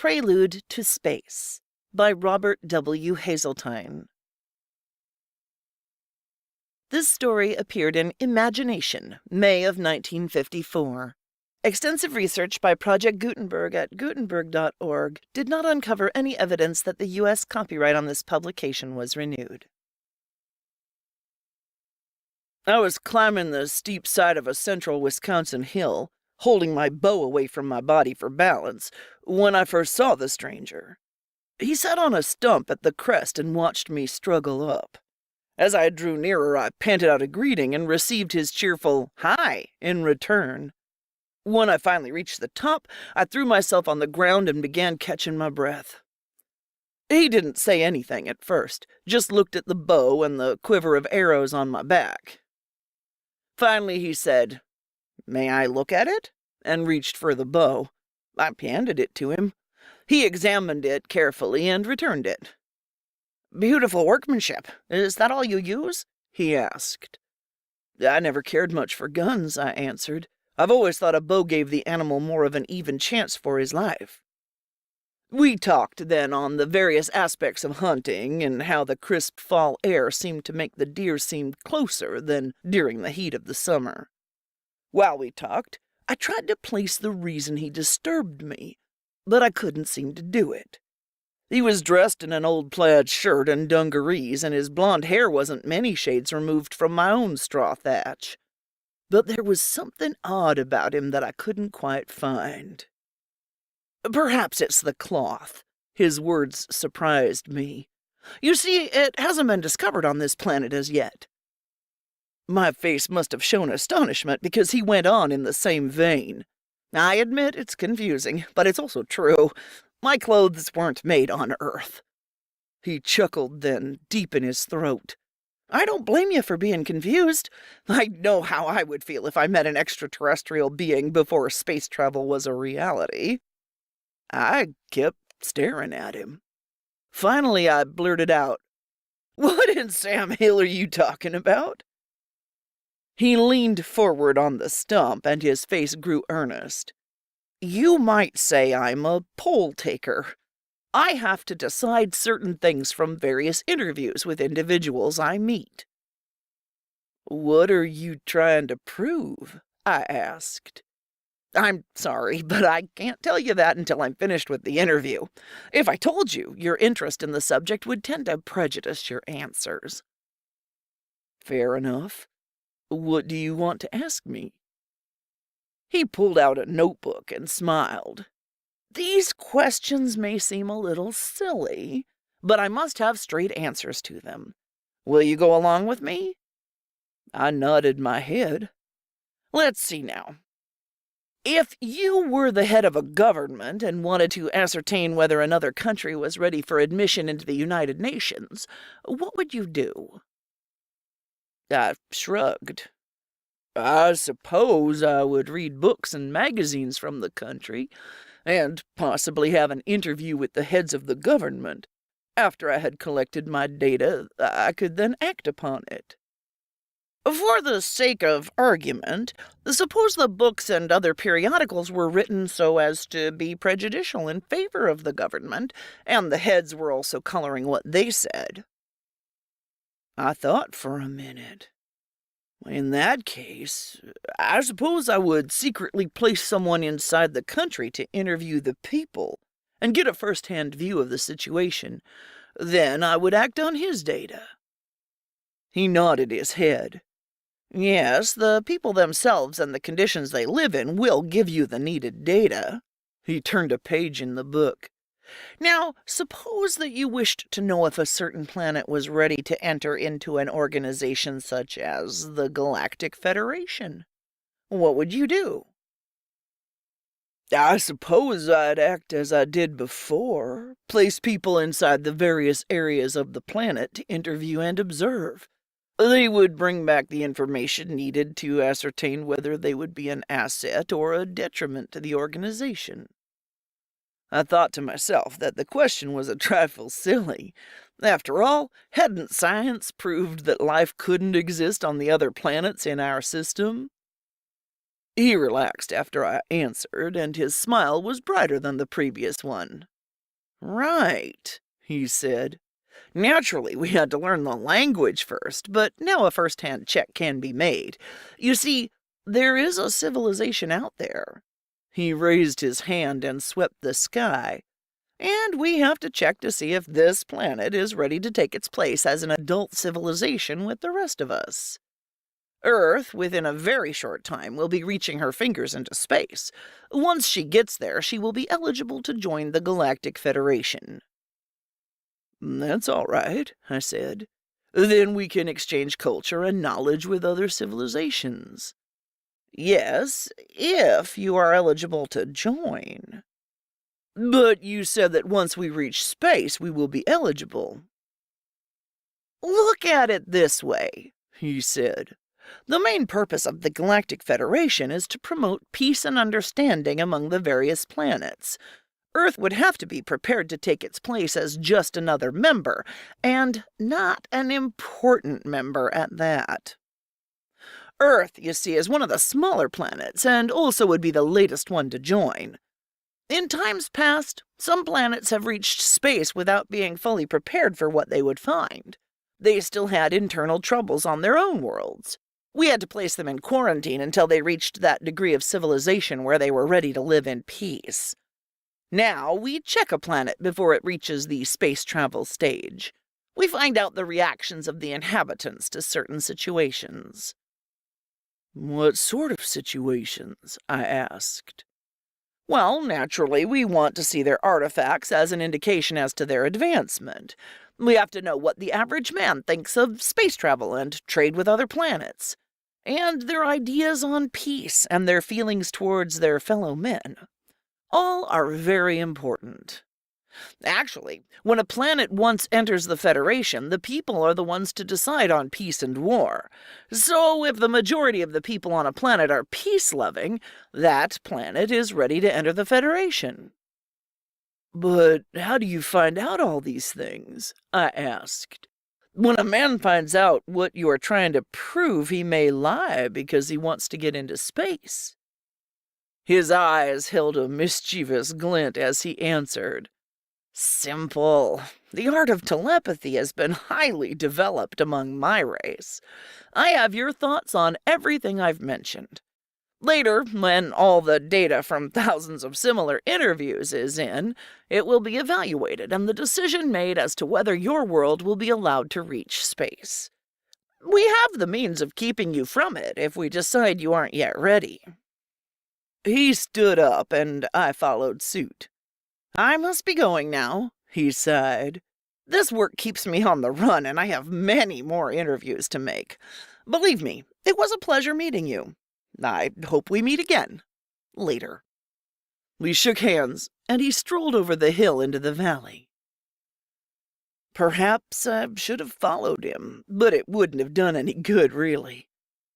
Prelude to Space by Robert W. Haseltine. This story appeared in Imagination, May of 1954. Extensive research by Project Gutenberg at Gutenberg.org did not uncover any evidence that the U.S. copyright on this publication was renewed. I was climbing the steep side of a central Wisconsin hill, holding my bow away from my body for balance, when I first saw the stranger. He sat on a stump at the crest and watched me struggle up. As I drew nearer, I panted out a greeting and received his cheerful "Hi" in return. When I finally reached the top, I threw myself on the ground and began catching my breath. He didn't say anything at first, just looked at the bow and the quiver of arrows on my back. Finally he said, "May I look at it?" and reached for the bow. I handed it to him. He examined it carefully and returned it. "Beautiful workmanship. Is that all you use?" he asked. "I never cared much for guns," I answered. "I've always thought a bow gave the animal more of an even chance for his life." We talked then on the various aspects of hunting and how the crisp fall air seemed to make the deer seem closer than during the heat of the summer. While we talked, I tried to place the reason he disturbed me, but I couldn't seem to do it. He was dressed in an old plaid shirt and dungarees, and his blond hair wasn't many shades removed from my own straw thatch. But there was something odd about him that I couldn't quite find. "Perhaps it's the cloth." His words surprised me. "You see, it hasn't been discovered on this planet as yet." My face must have shown astonishment because he went on in the same vein. "I admit it's confusing, but it's also true. My clothes weren't made on Earth." He chuckled then, deep in his throat. "I don't blame you for being confused. I know how I would feel if I met an extraterrestrial being before space travel was a reality." I kept staring at him. Finally, I blurted out, "What in Sam Hill are you talking about?" He leaned forward on the stump, and his face grew earnest. "You might say I'm a poll-taker. I have to decide certain things from various interviews with individuals I meet." "What are you trying to prove?" I asked. "I'm sorry, but I can't tell you that until I'm finished with the interview. If I told you, your interest in the subject would tend to prejudice your answers." "Fair enough. What do you want to ask me?" He pulled out a notebook and smiled. "These questions may seem a little silly, but I must have straight answers to them. Will you go along with me?" I nodded my head. "Let's see now. If you were the head of a government and wanted to ascertain whether another country was ready for admission into the United Nations, what would you do?" I shrugged. "I suppose I would read books and magazines from the country, and possibly have an interview with the heads of the government. After I had collected my data, I could then act upon it." "For the sake of argument, suppose the books and other periodicals were written so as to be prejudicial in favor of the government, and the heads were also coloring what they said." I thought for a minute. "In that case, I suppose I would secretly place someone inside the country to interview the people and get a first-hand view of the situation. Then I would act on his data." He nodded his head. "Yes, the people themselves and the conditions they live in will give you the needed data." He turned a page in the book. "Now, suppose that you wished to know if a certain planet was ready to enter into an organization such as the Galactic Federation. What would you do?" "I suppose I'd act as I did before, place people inside the various areas of the planet to interview and observe. They would bring back the information needed to ascertain whether they would be an asset or a detriment to the organization." I thought to myself that the question was a trifle silly. After all, hadn't science proved that life couldn't exist on the other planets in our system? He relaxed after I answered, and his smile was brighter than the previous one. Right, he said. Naturally, we had to learn the language first, but now a first-hand check can be made. You see, there is a civilization out there. He raised his hand and swept the sky. And we have to check to see if this planet is ready to take its place as an adult civilization with the rest of us. Earth, within a very short time, will be reaching her fingers into space. Once she gets there, she will be eligible to join the Galactic Federation. That's all right, I said. Then we can exchange culture and knowledge with other civilizations. Yes, if you are eligible to join. But you said that once we reach space, we will be eligible. Look at it this way, he said. The main purpose of the Galactic Federation is to promote peace and understanding among the various planets. Earth would have to be prepared to take its place as just another member, and not an important member at that. Earth, you see, is one of the smaller planets, and also would be the latest one to join. In times past, some planets have reached space without being fully prepared for what they would find. They still had internal troubles on their own worlds. We had to place them in quarantine until they reached that degree of civilization where they were ready to live in peace. Now, we check a planet before it reaches the space travel stage. We find out the reactions of the inhabitants to certain situations. What sort of situations? I asked. Well, naturally, we want to see their artifacts as an indication as to their advancement. We have to know what the average man thinks of space travel and trade with other planets, and their ideas on peace and their feelings towards their fellow men. All are very important. Actually, when a planet once enters the Federation, the people are the ones to decide on peace and war. So if the majority of the people on a planet are peace-loving, that planet is ready to enter the Federation. But how do you find out all these things? I asked. When a man finds out what you are trying to prove, he may lie because he wants to get into space. His eyes held a mischievous glint as he answered. Simple. The art of telepathy has been highly developed among my race. I have your thoughts on everything I've mentioned. Later, when all the data from thousands of similar interviews is in, it will be evaluated and the decision made as to whether your world will be allowed to reach space. We have the means of keeping you from it if we decide you aren't yet ready. He stood up, and I followed suit. I must be going now, he sighed. This work keeps me on the run, and I have many more interviews to make. Believe me, it was a pleasure meeting you. I hope we meet again. Later. We shook hands, and he strolled over the hill into the valley. Perhaps I should have followed him, but it wouldn't have done any good, really.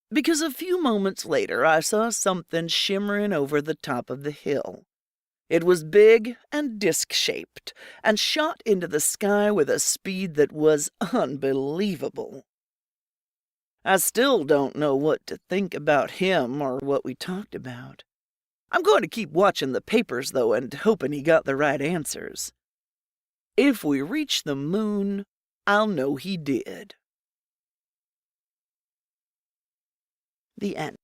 Because a few moments later I saw something shimmering over the top of the hill. It was big and disc-shaped, and shot into the sky with a speed that was unbelievable. I still don't know what to think about him or what we talked about. I'm going to keep watching the papers, though, and hoping he got the right answers. If we reach the moon, I'll know he did. The end.